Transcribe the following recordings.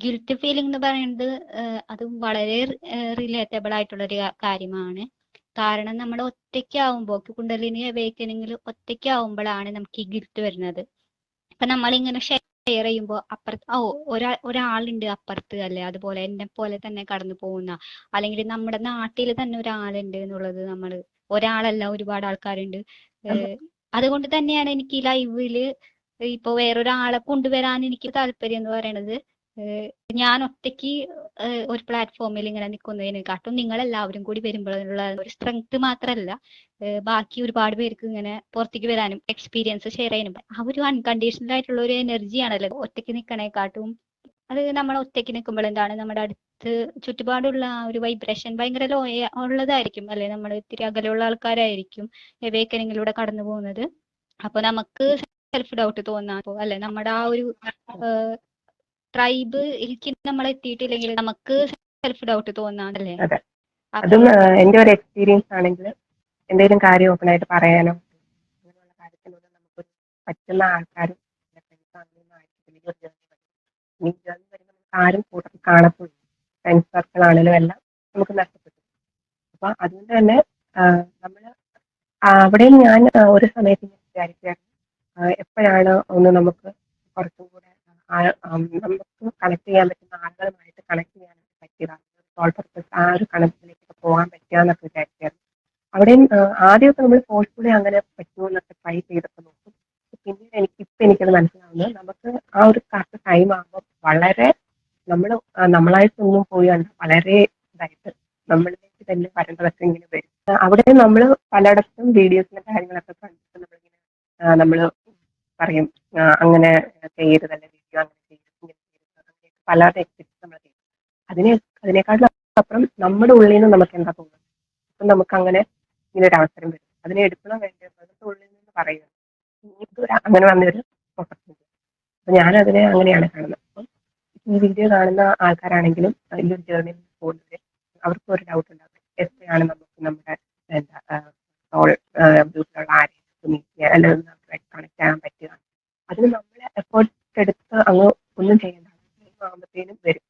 Guilt feeling എന്ന് പറയുന്നത് അത് വളരെ റിലേറ്റബിൾ ആയിട്ടുള്ള ഒരു കാര്യമാണ്. കാരണം നമ്മൾ ഒറ്റയ്ക്കാവുമ്പോൾ കുണ്ടലിനി അവേക്കനിങ്ങിൽ ഒറ്റയ്ക്കാവുമ്പോഴാണ് നമുക്ക് ഈ ഗിൽറ്റ് വരുന്നത്. അപ്പൊ നമ്മളിങ്ങനെ ഷെയർ ചെയ്യുമ്പോൾ അപ്പുറത്ത് ഒരാളുണ്ട് അപ്പുറത്ത്, അല്ലെ അതുപോലെ എന്നെ പോലെ തന്നെ കടന്നു പോകുന്ന, അല്ലെങ്കിൽ നമ്മുടെ നാട്ടിൽ തന്നെ ഒരാളുണ്ട് എന്നുള്ളത്, നമ്മൾ ഒരാളല്ല ഒരുപാട് ആൾക്കാരുണ്ട്. അതുകൊണ്ട് തന്നെയാണ് എനിക്ക് ഈ ലൈവില് ഇപ്പൊ വേറൊരാളെ കൊണ്ടുവരാൻ എനിക്ക് താല്പര്യം എന്ന് പറയുന്നത്. ഞാൻ ഒറ്റയ്ക്ക് ഒരു പ്ലാറ്റ്ഫോമിൽ ഇങ്ങനെ നിൽക്കുന്നതിനെക്കാട്ടും നിങ്ങൾ എല്ലാവരും കൂടി വരുമ്പോഴുള്ള ഒരു സ്ട്രെങ്ത് മാത്രമല്ല, ബാക്കി ഒരുപാട് പേർക്ക് ഇങ്ങനെ പുറത്തേക്ക് വരാനും എക്സ്പീരിയൻസ് ഷെയർ ചെയ്യാനും ആ ഒരു അൺകണ്ടീഷണൽ ആയിട്ടുള്ള ഒരു എനർജിയാണല്ലോ ഒറ്റയ്ക്ക് നിൽക്കണേക്കാട്ടും. അത് നമ്മൾ ഒറ്റയ്ക്ക് നിൽക്കുമ്പോൾ എന്താണ്, നമ്മുടെ അടുത്ത് ചുറ്റുപാടുള്ള ആ ഒരു വൈബ്രേഷൻ ഭയങ്കര ലോ ഉള്ളതായിരിക്കും, അല്ലെ നമ്മൾ ഇത്തിരി അകലെയുള്ള ആൾക്കാരായിരിക്കും എവേക്കനിങ്ങിലൂടെ കടന്നു പോകുന്നത്. അപ്പൊ നമുക്ക് സെൽഫ് ഡൗട്ട് തോന്നാൻ, അല്ലെ നമ്മുടെ ആ ഒരു ട്രൈബ് നമ്മൾ എത്തിയിട്ടില്ലെങ്കിൽ നമുക്ക് സെൽഫ് ഡൗട്ട് തോന്നാനല്ലേ. അതെ, അതും എന്റെ ഒരു എക്സ്പീരിയൻസ് ആണെങ്കിൽ എന്തെങ്കിലും കാര്യം ഓപ്പൺ ആയിട്ട് പറയാനോ അങ്ങനെയുള്ള കാര്യത്തിലൂടെ നമുക്ക് പറ്റുന്ന ആൾക്കാരും ആരും കൂട്ടത്തിൽ കാണത്തില്ല. ഫ്രണ്ട്സ് സർക്കിൾ ആണെങ്കിലും എല്ലാം നമുക്ക് നഷ്ടപ്പെട്ടു. അപ്പൊ അതുകൊണ്ട് തന്നെ നമ്മള് അവിടെയും ഞാൻ ഒരു സമയത്ത് വിചാരിക്കുകയായിരുന്നു, എപ്പോഴാണ് ഒന്ന് നമുക്ക് കുറച്ചും കൂടെ നമുക്ക് കണക്ട് ചെയ്യാൻ പറ്റുന്ന ആളുകളുമായിട്ട് കണക്ട് ചെയ്യാനായിട്ട് പറ്റിയതാണ്, സോൾ പർപ്പസ് ആ ഒരു കണക്റ്റിലേക്ക് പോകാൻ പറ്റുക എന്നൊക്കെ വിചാരിച്ചായിരുന്നു. അവിടെയും ആദ്യമൊക്കെ നമ്മൾ ഫോഴ്സ്ഫുള്ളി അങ്ങനെ പറ്റുമോ എന്നൊക്കെ ട്രൈ ചെയ്തൊക്കെ നോക്കും. പിന്നീട് എനിക്കത് മനസ്സിലാവുന്നത്, നമുക്ക് ആ ഒരു കറക്റ്റ് ടൈം ആകുമ്പോൾ വളരെ നമ്മളായിട്ടൊന്നും പോയി വളരെ ഇതായിട്ട് നമ്മളിലേക്ക് തന്നെ വരേണ്ടതൊക്കെ ഇങ്ങനെ വരും. അവിടെ നമ്മൾ പലയിടത്തും വീഡിയോസിന്റെ കാര്യങ്ങളൊക്കെ കണ്ടിട്ട് നമ്മൾ പറയും അങ്ങനെ ചെയ്യരുതല്ലേ വീഡിയോ, അങ്ങനെ ചെയ്യരുത്, പലരുടെ എക്സ്പെക്ട് നമ്മൾ ചെയ്യും. അതിനേക്കാളും അപ്പുറം നമ്മുടെ ഉള്ളിൽ നിന്ന് നമുക്ക് എന്താ തോന്നുന്നത്, അപ്പം നമുക്ക് അങ്ങനെ ഇങ്ങനെ ഒരു അവസരം വരും. അതിനെ എടുക്കണം വേണ്ടത് അതിന്റെ ഉള്ളിൽ നിന്ന് പറയുക, അങ്ങനെ വന്നൊരു ഓപ്പർച്യൂണിറ്റി. അപ്പൊ ഞാനതിനെ അങ്ങനെയാണ് കാണുന്നത്. അപ്പം ഈ വീഡിയോ കാണുന്ന ആൾക്കാരാണെങ്കിലും ഈ ഒരു ജേർണിയിൽ പോകുന്നത് അവർക്കും ഒരു ഡൗട്ട് ഉണ്ടാകും, എപ്പോഴാണ് നമുക്ക് നമ്മുടെ എന്താ സോൾ ബ്യൂട്ടിലുള്ള ആരെയും മീറ്റ് ചെയ്യാൻ അല്ലെങ്കിൽ കണക്ട് ചെയ്യാൻ പറ്റുക. അതിന് നമ്മൾ എഫേർട്ട് എടുത്ത് അങ്ങ് ഒന്നും ചെയ്യേണ്ട ആകുമ്പോഴത്തേനും വരും.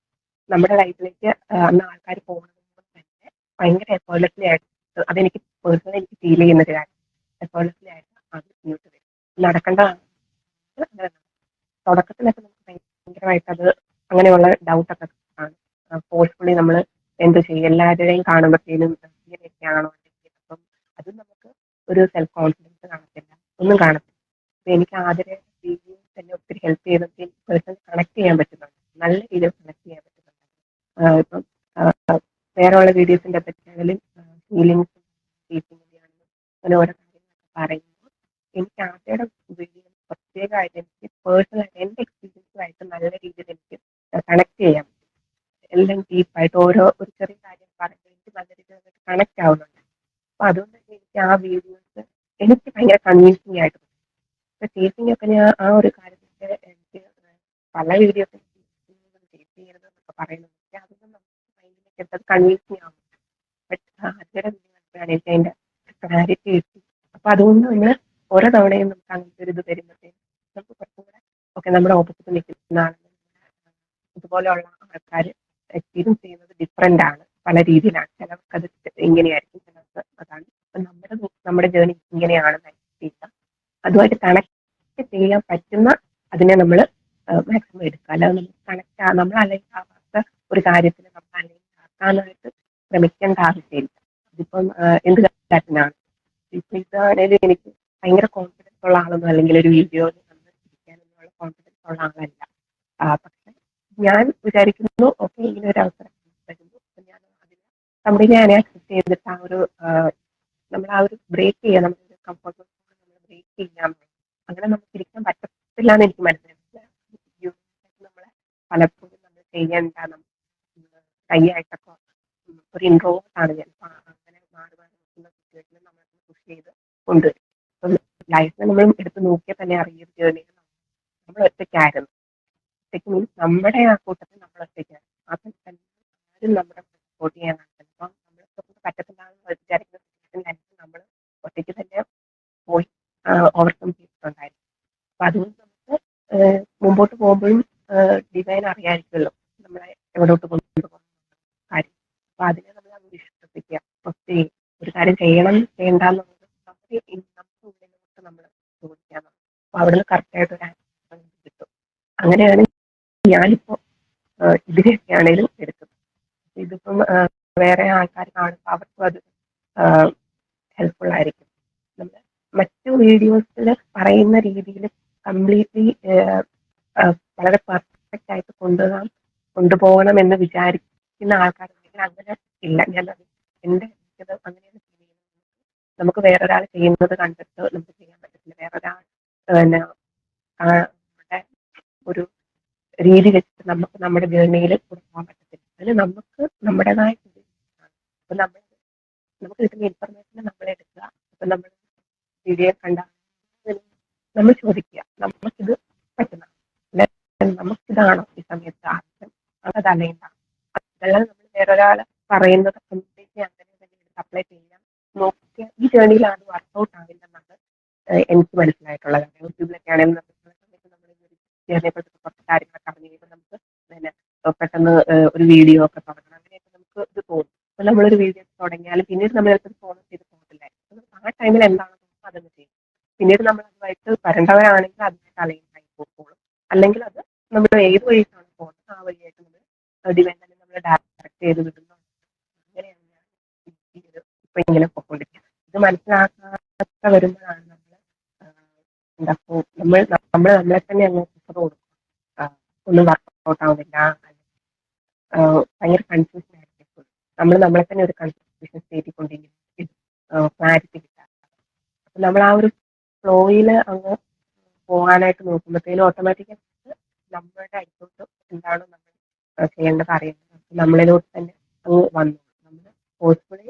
നമ്മുടെ ലൈഫിലേക്ക് അന്ന് ആൾക്കാർ പോകുന്നത് തന്നെ ഭയങ്കര എഫേർട്ട്ലെസ്ലി ആയിട്ട്, അതെനിക്ക് പേഴ്സണലി എനിക്ക് ഫീൽ ചെയ്യുന്ന ഒരു കാര്യം, എഫേർട്ട്ലെസ്ലി ആയിട്ട് അത് മുന്നോട്ട് വരും. നടക്കേണ്ടതാണ്. തുടക്കത്തിലൊക്കെ നമുക്ക് ഭയങ്കരമായിട്ട് അത് അങ്ങനെയുള്ള ഡൗട്ടൊക്കെ ആണ്. ഫോഴ്സ്ഫുള്ളി നമ്മൾ എന്ത് ചെയ്യും, എല്ലാവരുടെയും കാണുമ്പോഴത്തേനും ഇങ്ങനെയൊക്കെയാണോ, അപ്പം അത് നമുക്ക് ഒരു സെൽഫ് കോൺഫിഡൻസ് കാണത്തില്ല, ഒന്നും കാണത്തില്ല. അപ്പൊ എനിക്ക് ആദ്യം വീഡിയോസ് തന്നെ ഒത്തിരി ഹെൽപ്പ് ചെയ്തിട്ട് പേഴ്സണലി കണക്ട് ചെയ്യാൻ പറ്റുന്നുണ്ട്, നല്ല രീതിയിൽ കണക്ട് ചെയ്യാൻ പറ്റുന്നുണ്ട്. ഇപ്പം വേറെ ഉള്ള വീഡിയോസിന്റെ പറ്റിയാണെങ്കിലും ഫീലിങ്സും ടീച്ചിങ്ങിന്റെ ആണെങ്കിലും അങ്ങനെ ഓരോ കാര്യങ്ങളൊക്കെ പറയുമ്പോൾ എനിക്ക് ആദ്യയുടെ വീഡിയോ പ്രത്യേകമായിട്ട് എനിക്ക് പേഴ്സണലായിട്ട് എൻ്റെ എക്സ്പീരിയൻസുമായിട്ട് നല്ല രീതിയിൽ എനിക്ക് കണക്ട് ചെയ്യാൻ പറ്റും. എല്ലാം ഡീപ്പായിട്ട് ഒരു ചെറിയ കാര്യം പറയുമ്പോൾ എനിക്ക് നല്ല രീതിയിൽ കണക്ട് ആവുന്നുണ്ട്. അപ്പൊ അതുകൊണ്ട് തന്നെ എനിക്ക് ആ വീഡിയോസ് എനിക്ക് ഭയങ്കര കൺവിൻസിങ് ആയിട്ട് തോന്നി. ഇപ്പൊ ടീച്ചിങ് ഒക്കെ ഞാൻ ആ ഒരു കാര്യത്തിൽ എനിക്ക് പല വീഡിയോസ് ടീച്ച് ചെയ്യരുതെന്നൊക്കെ പറയുന്നുണ്ട്, അതൊന്നും നമുക്ക് മൈൻഡിലേക്ക് കൺവിൻസിങ് ആവുന്നുണ്ട്. ബട്ട് അതിയുടെ വീഡിയോയാണ് എനിക്ക് അതിന്റെ ക്ലാരിറ്റി കിട്ടി. അപ്പൊ അതുകൊണ്ട് നമ്മൾ ഓരോ തവണയും നമുക്ക് അങ്ങനത്തെ ഒരു ഇത് വരുമ്പോഴത്തേക്കും നമുക്ക് കുറച്ചും കൂടെ ഓക്കെ, നമ്മുടെ ഓപ്പോസിറ്റ് നിൽക്കുന്ന ആളുകൾ ഇതുപോലെയുള്ള ആൾക്കാർ എക്സ്പീരിയൻസ് ചെയ്യുന്നത് ഡിഫറെന്റ് ആണ്, പല രീതിയിലാണ്. ചിലർക്ക് അത് ഇങ്ങനെയായിരിക്കും, ചിലർക്ക് അതാണ്. അപ്പൊ നമ്മുടെ ജേർണി ഇങ്ങനെയാണെന്ന് ചെയ്യുക, അതുമായിട്ട് കണക്ട് ചെയ്യാൻ പറ്റുന്ന അതിനെ നമ്മൾ മാക്സിമം എടുക്കുക. അല്ലാതെ നമ്മൾ നമ്മൾ അല്ലെങ്കിൽ ആവാത്ത ഒരു കാര്യത്തിന് നമ്മൾ അല്ലെങ്കിൽ ആക്കാനായിട്ട് ശ്രമിക്കേണ്ട ആവശ്യമില്ല. അതിപ്പം എന്ത് കാര്യത്തിനാണ്. ഇപ്പൊ ഇതാണേലും എനിക്ക് ഭയങ്കര കോൺഫിഡൻസ് ഉള്ള ആളൊന്നും അല്ലെങ്കിൽ ഒരു വീഡിയോയിൽ നമ്മൾ ഇരിക്കാനൊന്നുള്ള കോൺഫിഡൻസ് ഉള്ള ആളല്ല. പക്ഷെ ഞാൻ വിചാരിക്കുന്നു ഓക്കെ, ഇങ്ങനെ ഒരു അവസരം വരുന്നു, ഞാൻ അതിന് കംപ്ലീറ്റ് ഞാൻ അക്സെപ്റ്റ് ചെയ്തിട്ട് നമ്മൾ ആ ഒരു ബ്രേക്ക് ചെയ്യാം, നമ്മുടെ കംഫർട്ട് നമ്മൾ ബ്രേക്ക് ചെയ്യാം. അങ്ങനെ നമുക്ക് ഇരിക്കാൻ പറ്റത്തില്ല എന്ന് എനിക്ക് മനസ്സിലായില്ല. നമ്മളെ പലപ്പോഴും നമ്മൾ ചെയ്യേണ്ട കൈയായിട്ടൊക്കെ ഒരു ഇൻട്രോവേർട്ട് ആണ് ഞാൻ. അങ്ങനെ മാറി മാറി നിൽക്കുന്ന സിറ്റുവേഷനിൽ നമ്മൾ പുഷ് ചെയ്ത് കൊണ്ടുവരും. അപ്പം ലൈഫിൽ നമ്മൾ എടുത്ത് നോക്കിയാൽ തന്നെ അറിയൊരു ജേർണി നമ്മൾ ഒറ്റയ്ക്കായിരുന്നു. ഒറ്റയ്ക്ക് മീൻസ് നമ്മുടെ ആ കൂട്ടത്തിൽ നമ്മൾ ഒറ്റയ്ക്കായിരുന്നു. അപ്പം ആരും നമ്മുടെ സപ്പോർട്ട് ചെയ്യാനാണ്. അപ്പം നമ്മളെ പറ്റത്തില്ല എന്ന് വിചാരിക്കുന്ന സിറ്റുവേഷനിലായിരിക്കും നമ്മൾ ഒറ്റയ്ക്ക് തന്നെ പോയി ഓവർകം ചെയ്തിട്ടുണ്ടായിരുന്നു. അപ്പൊ അതുകൊണ്ട് നമുക്ക് മുമ്പോട്ട് പോകുമ്പോഴും ഡിസൈൻ അറിയാമായിരിക്കുമല്ലോ, എവിടോട്ട് കൊണ്ടുപോകുന്ന കാര്യം. അപ്പൊ അതിനെ നമ്മൾ അങ്ങ് വിശ്വസിക്കുക. ഓക്കെ, ഒരു കാര്യം ചെയ്യണം ചെയ്യണ്ട എന്നുള്ളത് നമ്മുടെ ഉള്ളിലോട്ട് നമ്മൾ ചോദിക്കാൻ. അപ്പൊ അവിടുന്ന് കറക്റ്റായിട്ട് ഒരു ആൻസർ കിട്ടും. അങ്ങനെയാണ് ഞാനിപ്പോ ഇതിനെയൊക്കെയാണേലും എടുക്കുന്നത്. ഇതിപ്പം വേറെ ആൾക്കാർ കാണുമ്പോൾ അവർക്കും അത് ഹെൽപ്ഫുൾ ആയിരിക്കും. നമ്മൾ മറ്റു വീഡിയോസിൽ പറയുന്ന രീതിയിൽ കംപ്ലീറ്റ്ലി വളരെ പെർഫെക്റ്റ് ആയിട്ട് കൊണ്ടുപോകണം എന്ന് വിചാരിക്കുന്ന ആൾക്കാരുണ്ടെങ്കിൽ അങ്ങനെ ഇല്ല. ഞാൻ എന്റെ അങ്ങനെയാണ് ചെയ്യുന്നത്. നമുക്ക് വേറൊരാൾ ചെയ്യുന്നത് കണ്ടിട്ട് നമുക്ക് ചെയ്യാൻ പറ്റത്തില്ല. വേറൊരാൾ പിന്നെ നമ്മുടെ ഒരു രീതി വെച്ചിട്ട് നമുക്ക് നമ്മുടെ ജേർണിയിൽ പോകാൻ പറ്റത്തില്ല. അതിന് നമുക്ക് നമ്മുടേതായ അപ്പൊ നമുക്ക് കിട്ടുന്ന ഇൻഫർമേഷൻ നമ്മൾ എടുക്കുക. അപ്പൊ നമ്മൾ വീഡിയോ കണ്ട നമ്മൾ ചോദിക്കുക, നമുക്കിത് പറ്റുന്ന നമുക്കിതാണോ ഈ സമയത്ത് ആവശ്യം, അതല്ലെങ്കിൽ അതല്ലാതെ നമ്മൾ വേറൊരാൾ പറയുന്നത് കംപ്ലീറ്റ്ലി അങ്ങനെ അപ്ലൈ ചെയ്യാൻ നോക്കിയ ഈ ജേർണിയിൽ അത് വർക്ക്ഔട്ട് ആവില്ലെന്നാണ് എനിക്ക് മനസ്സിലായിട്ടുള്ള കാര്യം. യൂട്യൂബിലൊക്കെ ആണെങ്കിൽ നമ്മൾ ജേർണിയെ കുറിച്ച് കുറച്ച് കാര്യങ്ങളൊക്കെ അറിഞ്ഞു കഴിയുമ്പോൾ നമുക്ക് പിന്നെ പെട്ടെന്ന് ഒരു വീഡിയോ ഒക്കെ തുടങ്ങണം, അങ്ങനെയൊക്കെ നമുക്ക് ഇത് തോന്നും. അപ്പൊ നമ്മളൊരു വീഡിയോ തുടങ്ങിയാലും പിന്നീട് നമ്മൾ ഫോളോ ചെയ്ത് പോകത്തില്ലായിരിക്കും. ആ ടൈമിൽ എന്താണെന്ന് അതൊന്ന് ചെയ്യും. പിന്നീട് നമ്മൾ അതുമായിട്ട് വരേണ്ടവരാണെങ്കിൽ അതുമായിട്ട് അലൈനായി പോകുള്ളൂ. അല്ലെങ്കിൽ അത് നമ്മൾ ഏത് വഴിക്കാണ് പോകുന്നത് ആ വഴിയായിട്ട് നമ്മൾ ഡിവൈൻഡിനെ നമ്മൾ ഡയറക്റ്റ് ചെയ്ത് വിടുന്നു. അങ്ങനെയാണ് ഞാൻ ഇപ്പൊ ഇങ്ങനെ പോയിക്കൊണ്ടിരിക്കുന്നത്. ഇത് മനസ്സിലാക്കാത്ത വരുമ്പോഴാണ് നമ്മൾ എന്താ നമ്മൾ നമ്മളെ തന്നെ അങ്ങ് പ്രിഫർ കൊടുക്കും. ഒന്നും വർക്ക്ഔട്ട് ആവുന്നില്ല, ഭയങ്കര കൺഫ്യൂഷൻ ആയിരിക്കും. നമ്മൾ നമ്മളെ തന്നെ ഒരു കൺഫ്യൂഷൻ സ്റ്റേറ്റിൽ കൊണ്ടിരിക്കും, ക്ലാരിറ്റി കിട്ടാൻ. അപ്പൊ നമ്മൾ ആ ഒരു ഫ്ലോയിൽ അങ്ങ് പോകാനായിട്ട് നോക്കുമ്പോഴത്തേനും ഓട്ടോമാറ്റിക്കായിട്ട് നമ്മുടെ അടുത്തോട്ട് എന്താണ് നമ്മൾ ചെയ്യേണ്ടത് അറിയുന്നത് നമ്മളിലോട്ട് തന്നെ അങ്ങ് വന്നു. നമ്മൾ ഫോഴ്സ്ഫുള്ളി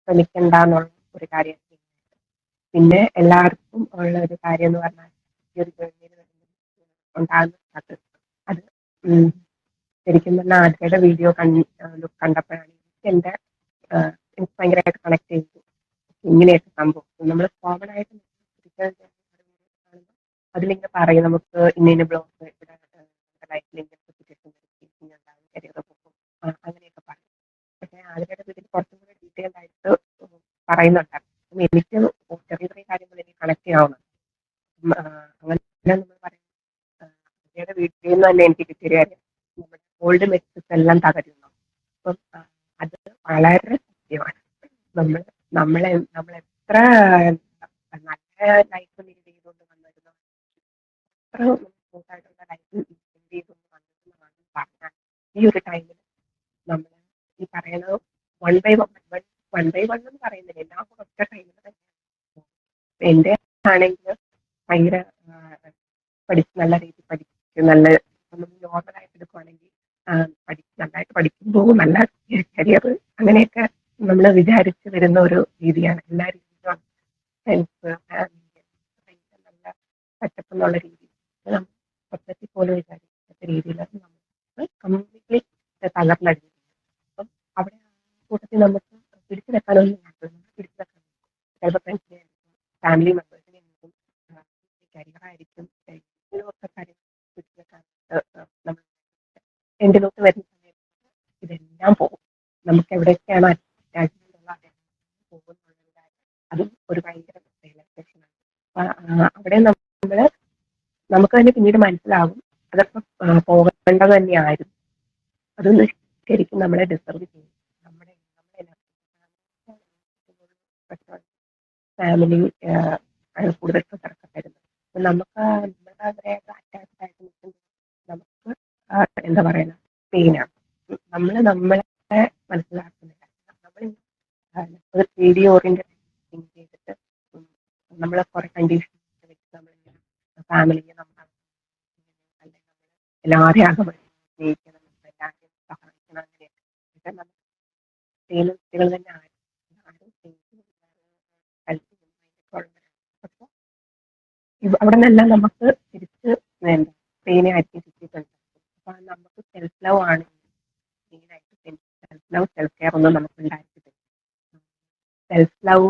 ശ്രമിക്കണ്ട എന്നുള്ള ഒരു കാര്യം. പിന്നെ എല്ലാവർക്കും ഉള്ള ഒരു കാര്യം എന്ന് പറഞ്ഞാൽ ഈ ഒരു ജേർണിയിൽ ഉണ്ടാകുന്ന അത് ശരിക്കും പറഞ്ഞാൽ ആദ്യത്തെ വീഡിയോ കണ്ടപ്പോഴാണ് എനിക്ക് ഭയങ്കരമായിട്ട് കണക്ട് ചെയ്തു. ഇങ്ങനെയൊക്കെ സംഭവിക്കും. നമ്മൾ കോമൺ ആയിട്ട് അതിലിങ്ങനെ പറയും നമുക്ക് ഇന്ന ബ്ലോഗ് ഇവിടെ ലൈഫിൽ ഇങ്ങനത്തെ സിറ്റുവേഷൻ ഉണ്ടാകും, കരിയർ പോകും, അങ്ങനെയൊക്കെ പറയും. പക്ഷേ ആദ്യത്തെ വീട്ടിൽ കുറച്ചും കൂടെ ഡീറ്റെയിൽഡ് ആയിട്ട് പറയുന്നുണ്ടായിരുന്നു. എനിക്ക് ചെറിയ ചെറിയ കാര്യങ്ങൾ എനിക്ക് കണക്ട് ചെയ്യാവുന്നത്. അങ്ങനെ നമ്മൾ പറയും ആദ്യയുടെ വീട്ടിൽ നിന്ന് തന്നെ എനിക്ക് കിട്ടിയ കാര്യം നമ്മുടെ ഓൾഡ് മെച്ചസ് എല്ലാം തകരുന്നു. അപ്പം അത് വളരെ സത്യമാണ്. നമ്മൾ എത്ര ലൈഫ് ലീഡ് ചെയ്തുകൊണ്ട് വന്നിരുന്നു, എത്ര സ്മൂത്തായിട്ടുള്ള ലൈഫ് ലീഡ് ചെയ്തുകൊണ്ട് വന്നിരുന്നതാണ് പറഞ്ഞാൽ ഈ ഒരു ടൈമിൽ നമ്മൾ ഈ പറയുന്നത് വൺ ബൈ വൺ എന്ന് പറയുന്നില്ല, എല്ലാം കൂടെ ഒറ്റ ടൈമിൽ തന്നെ. എന്റെ ആണെങ്കിൽ ഭയങ്കര നല്ല രീതിയിൽ പഠിക്കും, നല്ല നോർമലായിട്ട് എടുക്കുവാണെങ്കിൽ നന്നായിട്ട് പഠിക്കുമ്പോൾ നല്ല കരിയർ അങ്ങനെയൊക്കെ നമ്മൾ വിചാരിച്ച് വരുന്ന ഒരു രീതിയാണ്. എല്ലാ രീതിയിലും ഹെൽപ്പ് നല്ല സെറ്റപ്പ് എന്നുള്ള രീതിയിൽ സ്വപ്നത്തിൽ പോലും വിചാരിക്കാത്ത രീതിയിൽ നമുക്ക് കംപ്ലീറ്റ്ലി തകർന്നടിഞ്ഞു. അപ്പം അവിടെ കൂട്ടത്തിൽ നമുക്ക് പിടിച്ചു വെക്കാനൊന്നും പിടിച്ചു വെക്കാൻ ചിലപ്പോൾ ഫ്രണ്ട്സിനെ ഫാമിലി മെമ്പേഴ്സിനെ കരിയറായിരിക്കും ഒക്കെ കാര്യങ്ങൾ പിടിച്ചു വെക്കാനായിട്ട് നമ്മൾ എൻഡിലോട്ട് വരുന്ന സമയത്ത് ഇതെല്ലാം പോകും. നമുക്ക് എവിടെയൊക്കെയാണ് അറ്റാച്ച്മെന്റ് ഉള്ള പോകുന്നുള്ളത് അതും ഒരു ഭയങ്കര റിയലൈസേഷനാണ്. അവിടെ നമുക്ക് തന്നെ പിന്നീട് മനസ്സിലാകും അതൊക്കെ പോകേണ്ടത് തന്നെയായിരുന്നു. അതൊന്നും ശരിക്കും നമ്മളെ ഡിസർവ് ചെയ്യും. നമ്മുടെ ഫാമിലി കൂടുതൽ പ്രഷറൊക്കെ തരുന്നത്. നമുക്ക് നമ്മുടെ അവരെയൊക്കെ അറ്റാച്ച്ഡ് ആയിട്ട് നിൽക്കുമ്പോൾ നമുക്ക് എന്താ പറയുക പെയിനാണ്. നമ്മളെ മനസ്സിലാക്കുന്നില്ല. നമ്മൾ 3D ഓറിയന്റഡ് തിങ്ക് ചെയ്തിട്ട് നമ്മൾ കുറെ കണ്ടീഷൻസ് വെച്ച് നമ്മൾ ഫാമിലിയെ നമ്മൾ അല്ലെങ്കിൽ നമ്മൾ എല്ലാവരെയും അകമ സ്നേഹിക്കണം, എല്ലാവരെയും സഹായിക്കണം, അങ്ങനെയൊക്കെ നമുക്ക് ചെയ്യുന്ന കുട്ടികൾ തന്നെ ആരും അവിടെ നിന്നെല്ലാം നമുക്ക് തിരിച്ച് വേണ്ട പെയിനെ ആയിരിക്കും കിട്ടിയിട്ടുണ്ട്. അപ്പൊ നമുക്ക് സെൽഫ് ലവ് ആണ് മെയിനായിട്ട്. സെൽഫ് ലവ് സെൽഫ് കെയർ ഒന്നും നമുക്ക് ഉണ്ടായിരിക്കത്തില്ല. സെൽഫ് ലവ്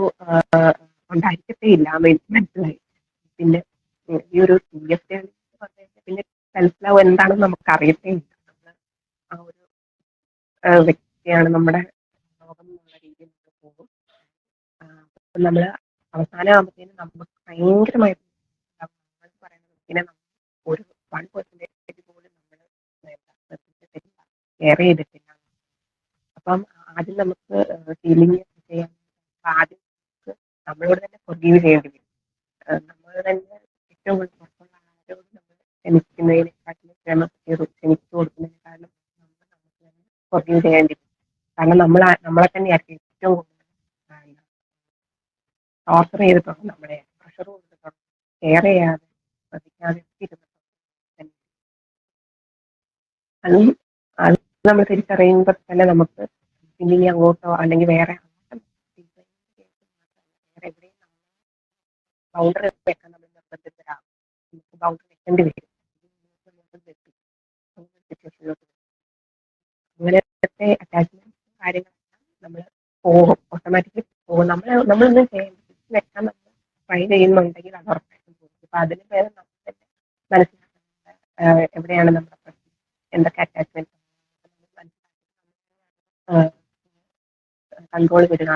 ഉണ്ടായിരിക്കത്തേ ഇല്ല, മനസ്സിലായി. പിന്നെ ഈ ഒരു CFA പറഞ്ഞു കഴിഞ്ഞാൽ പിന്നെ സെൽഫ് ലവ് എന്താണെന്ന് നമുക്ക് അറിയത്തേ ഇല്ല. നമ്മൾ ആ ഒരു വ്യക്തിയാണ് നമ്മുടെ ലോകം എന്നുള്ള രീതിയിൽ നമ്മൾ പോകും. അപ്പം നമ്മൾ അവസാനമാകുമ്പോഴത്തേനും നമുക്ക് ഭയങ്കരമായിട്ട് നമ്മൾ പറയുന്ന വ്യക്തിനെ നമ്മൾ ഒരു 1% പോലും നമ്മൾ ശ്രദ്ധിച്ചിട്ടില്ല, കെയർ ചെയ്തിട്ടില്ല. അപ്പം ആദ്യം നമുക്ക് ഹീലിംഗ് ചെയ്യാൻ ആദ്യം നമുക്ക് നമ്മളോട് തന്നെ ഫൊർഗീവ് ചെയ്യേണ്ടി വരും. നമ്മൾ തന്നെ ഏറ്റവും കൂടുതൽ പുറത്തുള്ള ആരോട് നമ്മൾ ക്ഷമിക്കുന്നതിനെക്കാട്ടിലും ക്ഷമിച്ചു കൊടുക്കുന്നതിനെക്കാളും നമ്മൾ നമുക്ക് തന്നെ ഫൊർഗീവ് ചെയ്യേണ്ടി വരും. കാരണം നമ്മളെ തന്നെയായിരിക്കും ഏറ്റവും കൂടുതൽ ടോർച്ചർ ചെയ്തിട്ടുണ്ട്, നമ്മളെ പ്രഷർ കൊടുത്തിട്ടുണ്ട്, കെയർ ചെയ്യാതെ ശ്രദ്ധിക്കാതെ ഇരുന്നിട്ടുണ്ട്. അതും അത് നമ്മൾ തിരിച്ചറിയുമ്പോൾ തന്നെ നമുക്ക് പിന്നെ ഇനി അങ്ങോട്ടോ അല്ലെങ്കിൽ വേറെ എവിടെയും ബൗണ്ടറി വെക്കാൻ നമ്മൾ നിർബന്ധിതരാകും. നമുക്ക് ബൗണ്ടറി വെക്കേണ്ടി വരും. സിറ്റുവേഷനിലോട്ട് അങ്ങനത്തെ അറ്റാച്ച്മെന്റ് കാര്യങ്ങളെല്ലാം നമ്മൾ പോകും, ഓട്ടോമാറ്റിക്കലി പോകും. നമ്മളൊന്നും ചെയ്യേണ്ട, തിരിച്ച് വെക്കാൻ നമ്മൾ ട്രൈ ചെയ്യുന്നുണ്ടെങ്കിൽ അത് ഉറപ്പായിട്ടും പോകും. അപ്പൊ അതിന് പേര് നമ്മൾ തന്നെ മനസ്സിലാക്കുന്നത് എവിടെയാണ് നമ്മുടെ പ്രശ്നം, എന്തൊക്കെ അറ്റാച്ച്മെന്റ് കൺട്രോൾ വരിക